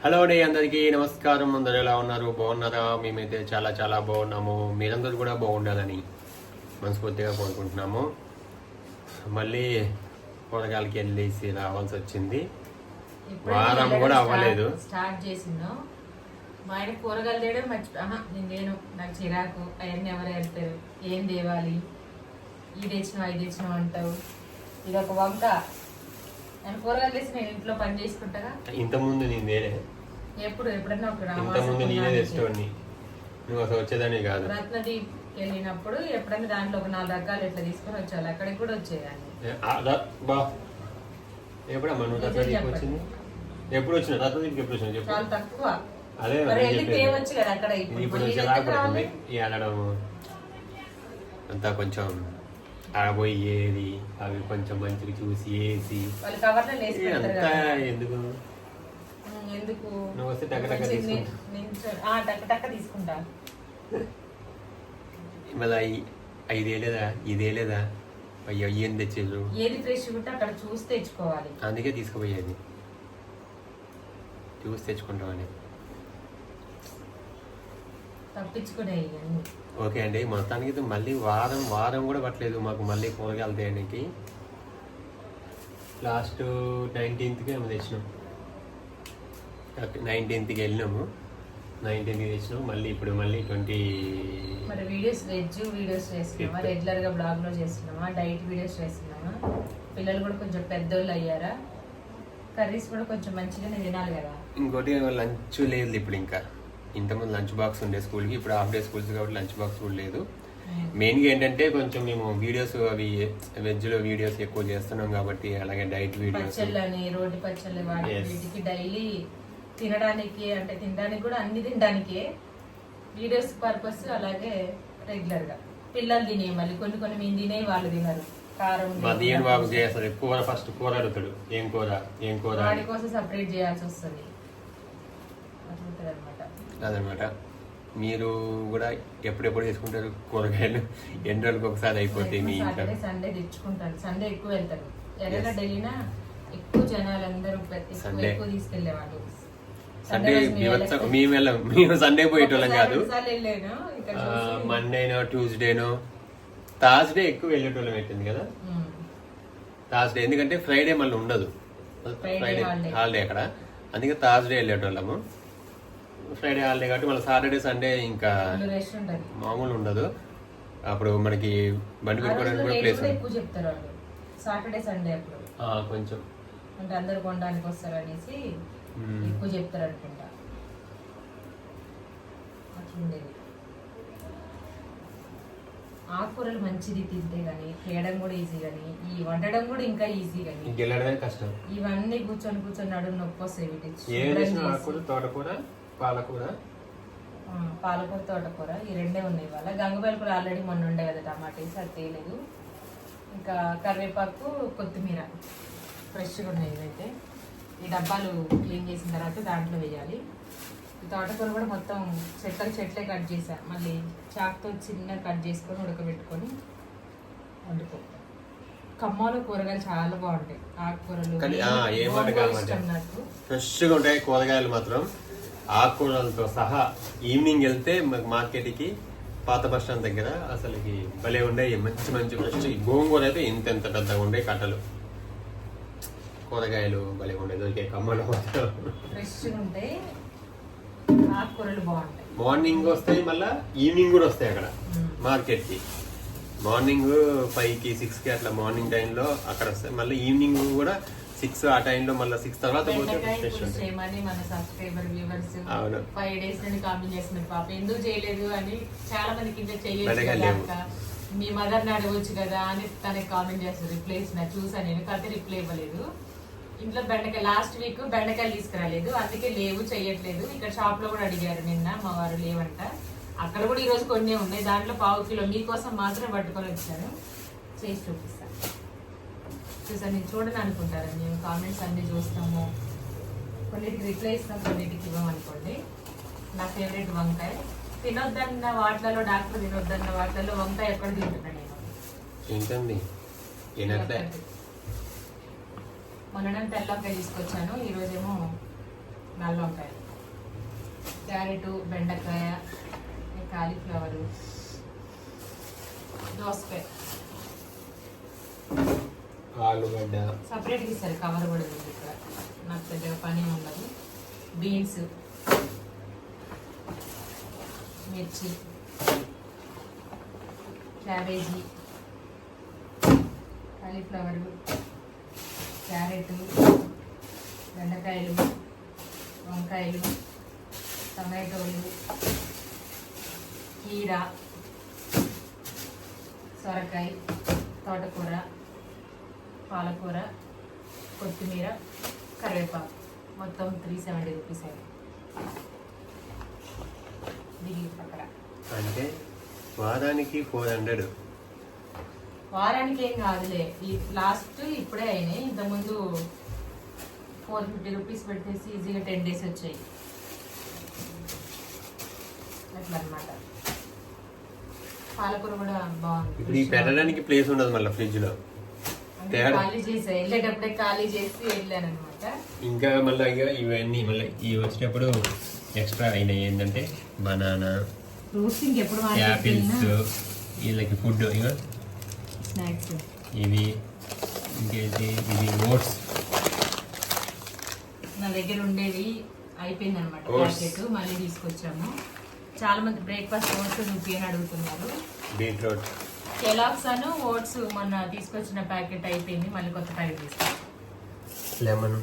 Hello అండి, అందరికీ నమస్కారం. అందరూ ఎలా ఉన్నారు? బాగున్నారా? మేమైతే చాలా చాలా బాగున్నాము. మీరందరూ కూడా బాగుండాలని మనస్ఫూర్తిగా కోరుకుంటున్నాము. మళ్ళీ కూరగాయలకి వెళ్ళేసి రావాల్సి వచ్చింది. వారం కూడా అవ్వలేదు. స్టార్ట్ చేసిందో మా ఆయన కూరగాయలు తేయడం నేను నాకు చిరాకు. అవన్నీ ఎవరు వెళ్తారు, ఏం తేవాలి, ఇది తెచ్చినావు అంటావు. ఇది ఒక వంక. నేను కూరగాయలు తెచ్చి నేను ఇంట్లో పని చేసుకుంటాగా. ఇంతకుముందు నేను తేలే, ఎప్పుడన్నా ఇంతకుముందు నేనే తెచ్చేవాడిని, నువ్వు అసలు వచ్చేదాన్ని కాదు. రత్నదీప్ వెళ్ళినప్పుడు ఎప్పుడన్నా దాంట్లో ఒక 4 రకాలు ఎట్లా తీసుకొని వచ్చాను. అక్కడికి కూడా వచ్చేదాన్ని. ఎప్పుడమ్మా నువ్వు రత్నదీప్ వచ్చింది? ఎప్పుడు వచ్చిన రత్నదీప్కి? ఎప్పుడు వచ్చిన చెప్పు. చాలా తక్కువ. అదే తేవచ్చు కదా అక్కడ. ఇప్పుడు వెళ్ళడం అంతా కొంచెం ఆడబోయి ఏది అవి కొంచెం మంచిగా చూసి వేసి అంతా ఎందుకు నువ్వు వస్తే టక్క టక్క తీసుకుంటా. మళ్ళీ ఐదేలేదా ఇదేలేదా అయ్యో ఏం తెచ్చేది? ఏది ఫ్రెష్ ఉంటే అక్కడ చూసి తెచ్చుకోవాలి. అందుకే తీసుకుపోయేది, చూసి తెచ్చుకుంటామని. తప్పించుకునే. ఓకే అండి, మొత్తానికి మళ్ళీ వారం కూడా పట్టలేదు మాకు మళ్ళీ కూరగాయలు తేయడానికి. లాస్ట్ 19th ఏమో తెచ్చినాం. 19th వెళ్ళినాము, 19th తెచ్చినాం. మళ్ళీ ఇప్పుడు మళ్ళీ 20 మరి వెజ్ వీడియోస్ చేస్తున్నామా, రెగ్యులర్ గా బ్లాగ్ లో చేస్తున్నామా, డైట్ వీడియోస్ చేస్తున్నామా? పిల్లలు కూడా కొంచెం పెద్దోళ్ళు అయ్యారా, కర్రీస్ కూడా కొంచెం మంచిగానే తినాలి కదా. ఇంకోటి లంచ్ లేదు ఇప్పుడు. ఇంకా ఇంతకుముందు లంచ్ బాక్స్ ఉండే స్కూల్కి, ఇప్పుడు హాఫ్ డే స్కూల్స్ కాబట్టి లంచ్ బాక్స్ కూడా లేదు. మెయిన్గా ఏంటంటే కొంచెం మేము వీడియోస్ అవి వెజ్లో వీడియోస్ ఎక్కువ చేస్తున్నాం కాబట్టి, అలాగే డైట్ వీడియోస్, పచ్చళ్ళని, రోటి పచ్చళ్ళు, వీటికి డైలీ తినడానికి, అంటే తినడానికి కూడా అన్ని తినడానికే వీడియోస్ పర్పస్. అలాగే రెగ్యులర్ గా పిల్లలు తినే, మళ్ళీ కొన్ని మేము తినే వాళ్ళు తినరు. కారం మధ్యాహ్నం బాబు చేస్తారు కూర, ఫస్ట్ కూర అడుగుతాడు, ఏం కూర వాడి కోసం సపరేట్ చేయాల్సి వస్తుంది అదనమాట. మీరు కూడా ఎప్పుడెప్పుడు తీసుకుంటారు కూరగాయలు? ఎన్ని రోజులకు ఒకసారి అయిపోతాయి మీ ఇంట్లో? సండే తెచ్చుకుంటాను. సండే ఎక్కువ వెళ్తారు. ఎర్రగడ్డ వెళ్ళినా ఎక్కువ జనాలు అందరూ ఎక్కువ తీసుకెళ్లేవాళ్ళు. సండే మేము సండే పోయేటోళ్ళం కాదు. మండేనో ట్యూస్డేనో థర్స్డే ఎక్కువ వెళ్ళేటోళ్ళం పెట్టింది కదా. థర్స్డే ఎందుకంటే ఫ్రైడే మళ్ళీ ఉండదు, ఫ్రైడే హాలిడే అక్కడ. అందుకే థర్స్డే వెళ్ళేటోళ్ళము. ఫ్రైడే హాలిడే కాబట్టి మళ్ళీ సాటర్డే సండే ఇంకా మామూలు ఉండదు. అప్పుడు మనకి బండి పెట్టుకోవడానికి కూడా ప్లేస్ సాటర్డే సండే అప్పుడు కొంచెం అంటే అందరు కొనడానికి వస్తారు అనేసి ఎక్కువ చెప్తారు అనుకుంటా. అట్లుండేది. ఆకుకూరలు మంచిది తింటే గానీ చేయడం కూడా ఈజీ, కానీ ఈ వండడం కూడా ఇంకా ఈజీ, కానీ కష్టం. ఇవన్నీ కూర్చొని నడుము నొప్పి వస్తాయి. తోటకూర, పాలకూర, తోటకూర ఈ రెండే ఉన్నాయి. వాళ్ళ గంగపాయలు కూడా ఆల్రెడీ మొన్న ఉండే కదా, టమాటా వేసి అది తేలేదు. ఇంకా కరివేపాకు, కొత్తిమీర ఫ్రెష్గా ఉన్నాయి. ఇవైతే ఈ డబ్బాలు క్లీన్ చేసిన తర్వాత దాంట్లో వేయాలి. ఈ తోటకూర కూడా మొత్తం చెట్లే కట్ చేసా. మళ్ళీ చాక్తో చిన్న కట్ చేసుకొని ఉడకబెట్టుకొని వండుకో. ఖమ్మంలో కూరగాయలు చాలా బాగుంటాయి. ఆకుకూరలు నాకు ఫ్రెష్గా ఉంటాయి కూరగాయలు మాత్రం. ఆకుకూరలతో సహా ఈవినింగ్ వెళ్తే మార్కెట్కి, పాత బస్ స్టాండ్ దగ్గర అసలుకి భలే ఉండే మంచి ఫ్రెష్. గోంగూర అయితే ఇంత పెద్దగా ఉండే కట్టలు. కూరగాయలు భలే ఉండే దొరికే కమ్మలు ఫ్రెష్గా ఉంటాయి. ఆకుకూరలు బాగుంటాయి. మార్నింగ్ వస్తాయి, మళ్ళీ ఈవినింగ్ కూడా వస్తాయి అక్కడ మార్కెట్కి. మార్నింగ్ 5కి 6కి అట్లా మార్నింగ్ టైంలో అక్కడ వస్తాయి. మళ్ళీ ఈవినింగ్ కూడా 6 ఆ టైంలో, మళ్ళీ 6 తర్వాత పోతే ఫ్రెష్ ఉంటాయి. మన సబ్స్క్రైబర్ వ్యూవర్స్ 5 days నుండి కామెంట్ చేస్తున్నారు, పాప ఎందుకు చేయలేదు అని. చాలా మందికి ఇంకా చేయలేదు, మీ మదర్ ని అడగవచ్చు కదా అని తనకి కామెంట్ చేస్తారు. రిప్లై ఇస్తున్నా, చూసా నేను, కాకపోతే రిప్లై ఇవ్వలేదు. ఇంట్లో బెండకాయ లాస్ట్ వీక్ బెండకాయలు తీసుకురాలేదు, అందుకే లేవు, చెయ్యట్లేదు. ఇక్కడ షాప్ లో కూడా అడిగారు నిన్న, మా వారు లేవంట. అక్కడ కూడా ఈ రోజు కొన్ని ఉన్నాయి, దాంట్లో 1/2 కిలో మీకోసం మాత్రం పట్టుకొని వచ్చాను. చేసి చూపిస్తాను. చూసాను, నేను చూడని అనుకుంటారు. మేము కామెంట్స్ అన్ని చూస్తాము, కొన్నిటికి రిప్లై ఇస్తాం, కొన్నిటికి ఇవ్వమనుకోండి. నా ఫేవరెట్ వంకాయ. తినొద్దన్న వాటిలలో, డాక్టర్ తినొద్దన్న వాటిలలో వంకాయ ఎక్కడ తింటున్నాను నేను. మొన్న తెల్లకాయ తీసుకొచ్చాను, ఈరోజేమో నల్ల వంకాయ, క్యారెట్, బెండకాయ, కాలీఫ్లవరు, దోసకాయ, ఆలుగడ్డ సపరేట్గా ఇస్తారు, కవర్ కూడా ఉంది ఇక్కడ, నాకు పెద్దగా పని ఉండదు. బీన్స్, మిర్చి, క్యాబేజీ, కాలీఫ్లవర్, క్యారెట్, బెండకాయలు, వంకాయలు, టమాటోలు, కీర, సొరకాయ, తోటకూర, పాలకూర, కొత్తిమీర, కరివేపాకు, మొత్తం 370 రూపీస్ అయింది. దీని పక్కన అంటే వారానికి 400. వారానికి ఏం కాదులే, ఈ లాస్ట్ ఇప్పుడే అయినాయి. ఇంతకుముందు 450 రూపీస్ పెట్టేసి ఈజీగా 10 days వచ్చాయి అట్లా అన్నమాట. పాలకూర కూడా బాగుంది. ఇప్పుడు ఈ పెట్టడానికి ప్లేస్ ఉండదు మళ్ళీ ఫ్రిడ్జ్ లో. ఖాళీ చేసా, వెళ్ళేటప్పుడే ఖాళీ చేసి వెళ్ళాను అనమాట. ఇంకా మళ్ళీ ఇవన్నీ మళ్ళీ ఇవి వచ్చినప్పుడు ఎక్స్ట్రా అయినాయి. ఏంటంటే బనానా, ఫ్రూట్స్ ఇంకెప్పుడు యాపిల్స్, వీళ్ళకి ఫుడ్ ఇక స్నాక్స్, ఇవి ఇంకేంటి ఇది ఓట్స్. నా దగ్గర ఉండేది అయిపోయింది అనమాట ప్యాకెట్, మళ్ళీ తీసుకొచ్చాము. చాలా మంది బ్రేక్ఫాస్ట్ ఓట్స్ చూపి అని అడుగుతున్నారు. బీట్రూట్, కెలాగ్స్ అను ఓట్స్ మొన్న తీసుకొచ్చిన ప్యాకెట్ అయిపోయింది, మళ్ళీ కొత్త ప్యాకెట్ తీసుకొచ్చాం. లెమన్,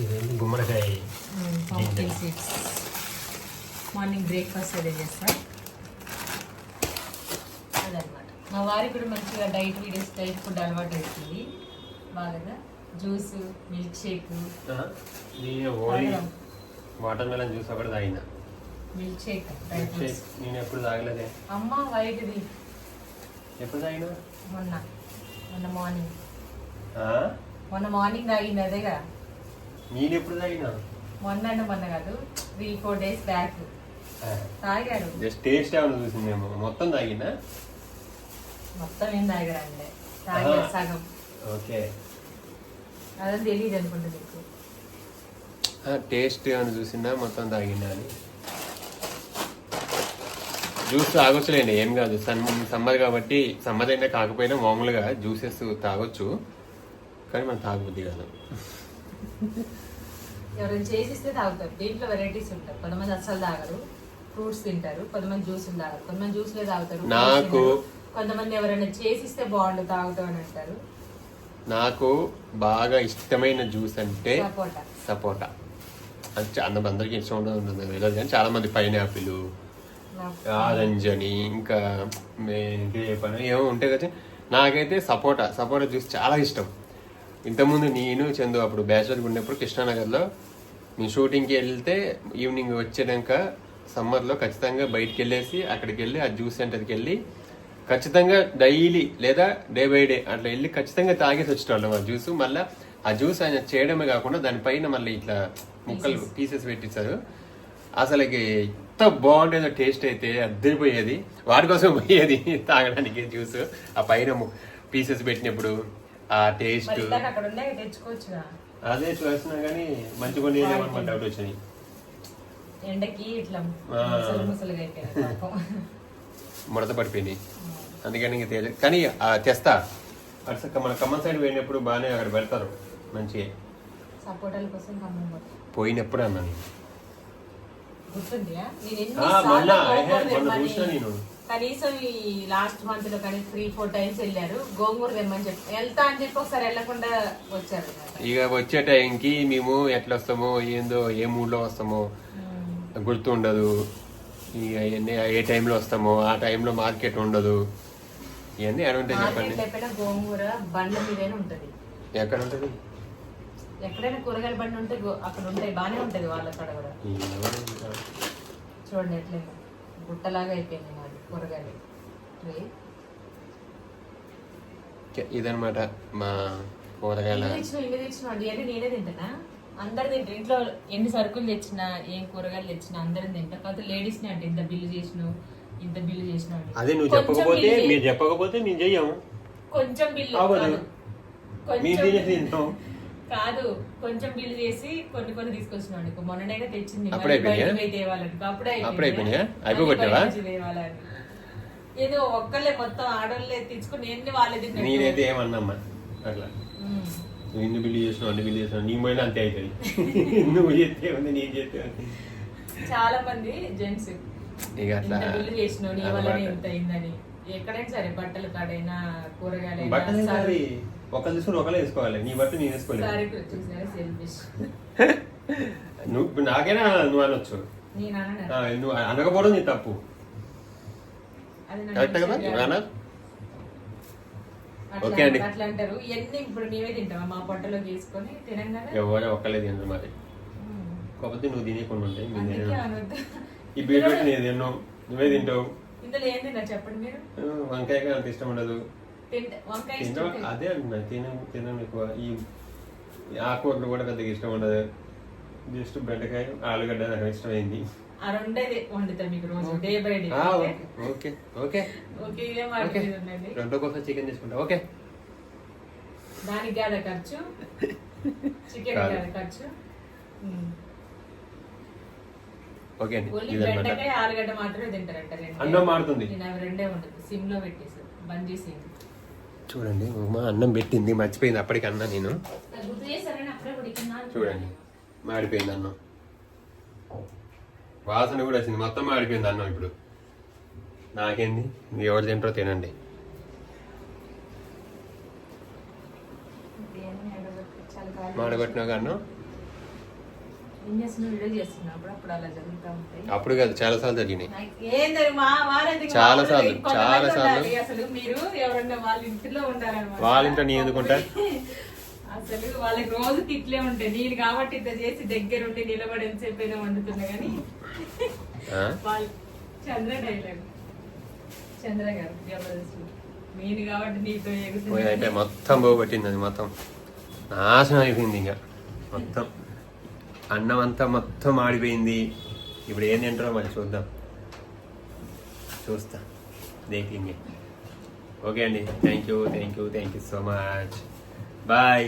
ఇదేంటి గుమ్మడికాయ, పంప్కిన్ సీడ్స్. మార్నింగ్ బ్రేక్ఫాస్ట్ అదే చేస్తా. అదనమాట మా వారికి కూడా మంచిగా డైట్ వీడియోస్, డైట్ ఫుడ్ అలవాటు అవుతుంది బాగా. Juice, milkshake, watermelon juice ఒకటి తాగిన. Milkshake, dry milk fruits. Shake నేను ఎప్పుడు తాగలేదే. అమ్మ వైట్ది ఎప్పుడు తాగినా? మొన్న మార్నింగ్ తాగింది అదేగా. నేను ఎప్పుడు తాగినా? మొన్న కాదు, 3-4 days బ్యాక్ తాగాడు. జస్ట్ టేస్ట్ ఏమైనా చూసిందేమో. మొత్తం తాగినా? మొత్తం ఏం తాగారండి, తాగాడు సగం. ఓకే, అదని తెలియదు అనుకుంటా మీకు. టేస్ట్ ఏమైనా చూసిందా మొత్తం తాగినా అని. జ్యూస్ తాగొచ్చులేండి, ఏం కాదు. సమ్మర్ కాబట్టి, సమ్మర్ అయినా కాకపోయినా మామూలుగా జ్యూసెస్ తాగొచ్చు, కానీ మనం తాగబుద్ది కాదు. ఎవరైనా చేసిస్తే తాగుతారు. దీంట్లో వెరైటీస్ ఉంటాయి. కొంతమంది అస్సలు తాగరు, ఫ్రూట్స్ తింటారు. కొంతమంది జ్యూసులు తాగరు, కొంతమంది జ్యూస్లే తాగుతారు. నాకు కొంతమంది ఎవరైనా చేసిస్తే బాగుండు తాగుతాం అని అంటారు. నాకు బాగా ఇష్టమైన జ్యూస్ అంటే సపోటా. సపోటా అంటే అందరికి ఇష్టం ఉండదు తెలియదు, కానీ చాలా మంది పైనాపిల్, ఆరెంజ్ అని ఇంకా ఏమో ఉంటాయి కదా. నాకైతే సపోటా జ్యూస్ చాలా ఇష్టం. ఇంతకుముందు నేను చందు అప్పుడు బ్యాచులర్గా ఉన్నప్పుడు కృష్ణానగర్లో నేను షూటింగ్కి వెళ్తే ఈవినింగ్ వచ్చాక సమ్మర్లో ఖచ్చితంగా బయటికి వెళ్ళేసి అక్కడికి వెళ్ళి ఆ జ్యూస్ సెంటర్కి వెళ్ళి ఖచ్చితంగా డైలీ లేదా డే బై డే అట్లా వెళ్ళి ఖచ్చితంగా తాగేసి వచ్చేటోళ్ళం ఆ జ్యూస్. మళ్ళీ ఆ జ్యూస్ ఆయన చేయడమే కాకుండా దానిపైన మళ్ళీ ఇట్లా ముక్కలు పీసెస్ పెట్టించారు. అసలుకి ఎంత బాగుండేదో టేస్ట్ అయితే అద్దరిపోయేది. వాటి కోసం పోయేది తాగడానికి జ్యూస్. ఆ పైన పీసెస్ పెట్టినప్పుడు ఆ టేస్ట్ అదే చూసినా కానీ మంచి కొన్ని డౌట్ వచ్చినాయి. ఎండకి ఇట్లా ముడత పడిపోయినాయి, అందుకని ఇంకా తెలియదు. కానీ తెస్తా అటు మన ఖమ్మం సైడ్ పోయినప్పుడు బాగానే అక్కడ పెడతారు మంచిగా. సపోటాల కోసం పోయినప్పుడు అన్నాను నేను కనీసం ఈ లాస్ట్ మంత్ లో కానీ 3-4 times వెళ్ళారు. గోంగూర తెమ్మని చెప్పి వెళ్తా అని చెప్పి ఒకసారి వెళ్ళకుండా వచ్చారు. ఇక వచ్చే టైంకి మేము ఎట్లా వస్తామో ఏందో ఏ మూడ్లో వస్తామో గుర్తుండదు. ఇక ఏ టైంలో వస్తామో ఆ టైంలో మార్కెట్ ఉండదు. ఇవన్నీ ఎక్కడ ఉంటాయి చెప్పండి. గోంగూర బండ్ల మీదనే ఉంటది. ఎక్కడ ఉంటది? ఎక్కడైనా కూరగాయల బండి ఉంటే అక్కడ ఉంటాయి, బానే ఉంటది వాళ్ళ కాడ కూడా. చూడండి ఎట్లయినా గుట్టలాగా అయిపోయింది మాది కూరగాయలు. ఇదనమాట మా కూరగాయల. ఇవి తెచ్చినండి అంటే నేనే తింటానా? అందరు తింటారు. ఇంట్లో ఎన్ని సరుకులు తెచ్చినా ఏం కూరగాయలు తెచ్చినా అందరం తింటారు. కాకపోతే లేడీస్ ని అంటే ఇంత బిల్లు చేసినావు ఇంత బిల్లు చేసినావు. అదే నువ్వు చెప్పకపోతే మీరు చెప్పకపోతే మేము చెయ్యము. కొంచెం బిల్లు కాదు కొంచెం బిల్ చేసి కొన్ని తీసుకొచ్చినాం అనుకో మొన్ననేగా తెచ్చింది అప్పుడే అయిపోయినాయా? అప్పుడే అయిపోయినాయా? అయిపోగొట్టావా? తేవాలని ఏదో ఒక్కళ్ళే మొత్తం ఆడోళ్ళే తెచ్చుకుని ఎన్ని వాళ్ళే తిన్నారు. నేనైతే ఏమన్నమ్మా అట్లా నువ్వు ఇన్ని బిల్లు చేసినావు అన్ని బిల్లు చేసినావు నీ మైనా అంతే అవుతుంది. నువ్వు చేస్తే ఉంది నేను చేస్తే ఉంది. చాలా మంది జెంట్స్ ఇక అట్లా బిల్లు చేసినావు నీ వల్లనే ఇంత అయిందని. ఎక్కడైనా సరే బట్టలు కాడైనా కూరగాయలు బట్టలు ఒకళ్ళు తీసుకుని ఒకళ్ళు వేసుకోవాలి. నీ బట్ట నేను వేసుకోలేదు. చూసారా సెల్ఫిష్. నువ్వు నాకైనా నువ్వు అనొచ్చు, నువ్వు అనకపోవడం నీ తప్పు. కరెక్ట్ కదా అన్నా? ఓకే అండి. అట్లా అంటారు. ఇవన్నీ ఇప్పుడు మేమే తింటామా మా పొట్టలోకి వేసుకొని తినంగానే ఎవరో ఒక్కలే తినరు మరి. కాకపోతే నువ్వు తినేకుండా ఉంటాయి. ఈ బీట్రూట్ నేను తిన్నావు, నువ్వే తింటావు. ఇందులో ఏం తిన్నా చెప్పండి మీరు. వంకాయ అంత ఇష్టం ఉండదు. వంకాయ అదే అంటున్నా తినను ఎక్కువ. ఈ ఆకుకూరలు కూడా పెద్దగా ఇష్టం ఉండదు. జస్ట్ బెండకాయ ఆలుగడ్డ నాకు ఇష్టమైంది. ఆ రెండేది వండుతాం మీకు రోజు day by day. Okay okay okay ఇదే మాట్లాడుతుందండి. రెండో కోసం చికెన్ తీసుకుంటా. ఓకే దానికి కాదా ఖర్చు, చికెన్ కాదా ఖర్చు. ఓకే అండి. ఓన్లీ బెండకాయ ఆలుగడ్డ మాత్రమే తింటారంట. అన్నం మారుతుంది. నేను అవి రెండే ఉండదు సిమ్ లో పెట్టేసి బంద్ చేసేది. చూడండి మా అన్నం పెట్టింది మర్చిపోయింది అప్పటికి అన్న నేను. గుర్తు చేశారని అప్పుడే ఉడికిందా చూడండి మాడిపోయింది అన్నం, వాసన కూడా వచ్చింది. మొత్తం మాడిపోయింది అన్నం. ఇప్పుడు నాకేంది, మీరు ఎవరు తింటారో తినండి. మాడగొట్టినాక అన్నం అప్పుడు కాదు చాలా సార్లు జరిగినాయి. చాలా సార్లు అసలు మీరు ఎవరన్నా వాళ్ళ ఇంట్లో ఉండాలన్నమాట. వాళ్ళ ఇంట్లో నీ ఎందుకుంటా అసలు వాళ్ళకి రోజు తిట్లే ఉంటాయి. నేను కాబట్టి ఇంత చేసి దగ్గరుండి నిలబడి ఎంతసేపు ఏదో వండుతున్నా కానీ వాళ్ళు చంద్ర డైలాగ్ చంద్ర గారు జబర్దస్త్ నేను కాబట్టి నీతో అయితే మొత్తం పోగొట్టింది. అది మొత్తం నాశనం అయిపోయింది. ఇంకా మొత్తం అన్నం అంతా మొత్తం ఆడిపోయింది. ఇప్పుడు ఏం తింటారో మరి చూస్తా దేకింగ్. ఓకే అండి. Thank you so much. Bye.